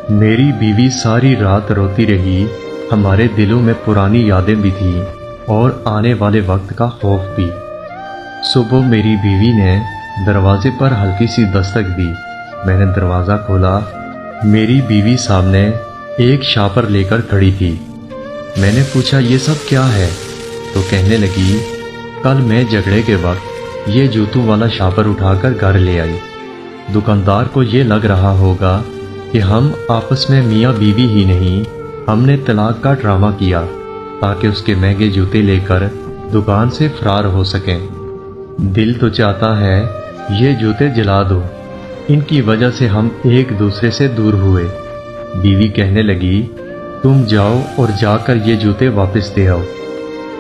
میری بیوی ساری رات روتی رہی۔ ہمارے دلوں میں پرانی یادیں بھی تھیں اور آنے والے وقت کا خوف بھی۔ صبح میری بیوی نے دروازے پر ہلکی سی دستک دی۔ میں نے دروازہ کھولا۔ میری بیوی سامنے ایک شاپر لے کر کھڑی تھی۔ میں نے پوچھا یہ سب کیا ہے؟ تو کہنے لگی کل میں جھگڑے کے وقت یہ جوتوں والا شاپر اٹھا کر گھر لے آئی۔ دکاندار کو یہ لگ رہا ہوگا کہ ہم آپس میں میاں بیوی ہی نہیں، ہم نے طلاق کا ڈرامہ کیا تاکہ اس کے مہنگے جوتے لے کر دکان سے فرار ہو سکیں۔ دل تو چاہتا ہے یہ جوتے جلا دو، ان کی وجہ سے ہم ایک دوسرے سے دور ہوئے۔ بیوی کہنے لگی تم جاؤ اور جا کر یہ جوتے واپس دے آؤ۔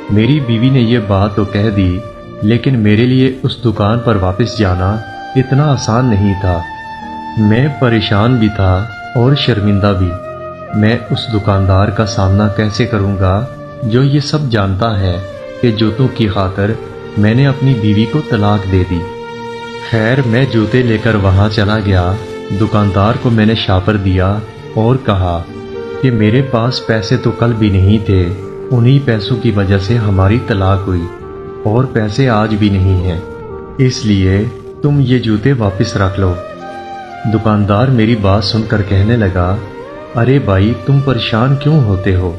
میری بیوی نے یہ بات تو کہہ دی، لیکن میرے لیے اس دکان پر واپس جانا اتنا آسان نہیں تھا۔ میں پریشان بھی تھا اور شرمندہ بھی۔ میں اس دکاندار کا سامنا کیسے کروں گا جو یہ سب جانتا ہے کہ جوتوں کی خاطر میں نے اپنی بیوی کو طلاق دے دی۔ خیر میں جوتے لے کر وہاں چلا گیا۔ دکاندار کو میں نے شاپر دیا اور کہا کہ میرے پاس پیسے تو کل بھی نہیں تھے، انہی پیسوں کی وجہ سے ہماری طلاق ہوئی اور پیسے آج بھی نہیں ہیں، اس لیے تم یہ جوتے واپس رکھ لو۔ دکاندار میری بات سن کر کہنے لگا ارے بھائی تم پریشان کیوں ہوتے ہو؟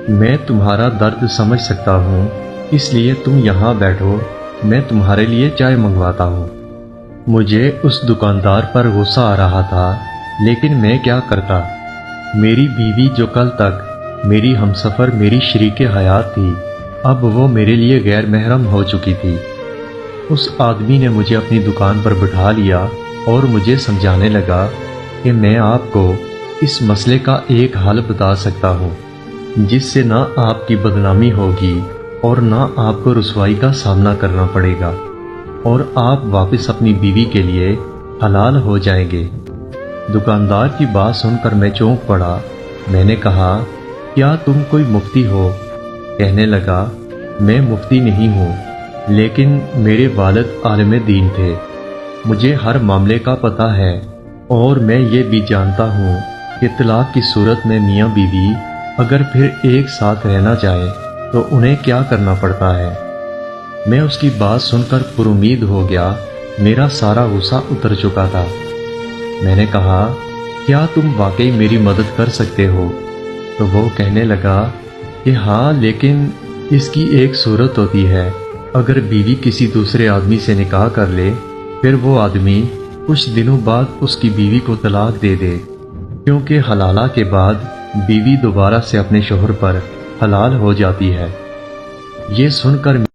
میں تمہارا درد سمجھ سکتا ہوں، اس لیے تم یہاں بیٹھو، میں تمہارے لیے چائے منگواتا ہوں۔ مجھے اس دکاندار پر غصہ آ رہا تھا، لیکن میں کیا کرتا؟ میری بیوی جو کل تک میری ہمسفر، میری شریک حیات تھی، اب وہ میرے لیے غیر محرم ہو چکی تھی۔ اس آدمی نے مجھے اپنی دکان پر بٹھا لیا اور مجھے سمجھانے لگا کہ میں آپ کو اس مسئلے کا ایک حل بتا سکتا ہوں جس سے نہ آپ کی بدنامی ہوگی اور نہ آپ کو رسوائی کا سامنا کرنا پڑے گا، اور آپ واپس اپنی بیوی کے لیے حلال ہو جائیں گے۔ دکاندار کی بات سن کر میں چونک پڑا۔ میں نے کہا کیا تم کوئی مفتی ہو؟ کہنے لگا میں مفتی نہیں ہوں، لیکن میرے والد عالم دین تھے، مجھے ہر معاملے کا پتہ ہے، اور میں یہ بھی جانتا ہوں کہ طلاق کی صورت میں میاں بیوی اگر پھر ایک ساتھ رہنا چاہے تو انہیں کیا کرنا پڑتا ہے۔ میں اس کی بات سن کر پر امید ہو گیا، میرا سارا غصہ اتر چکا تھا۔ میں نے کہا کیا تم واقعی میری مدد کر سکتے ہو؟ تو وہ کہنے لگا کہ ہاں، لیکن اس کی ایک صورت ہوتی ہے، اگر بیوی کسی دوسرے آدمی سے نکاح کر لے، پھر وہ آدمی کچھ دنوں بعد اس کی بیوی کو طلاق دے دے، کیونکہ حلالہ کے بعد بیوی دوبارہ سے اپنے شوہر پر حلال ہو جاتی ہے۔ یہ سن کر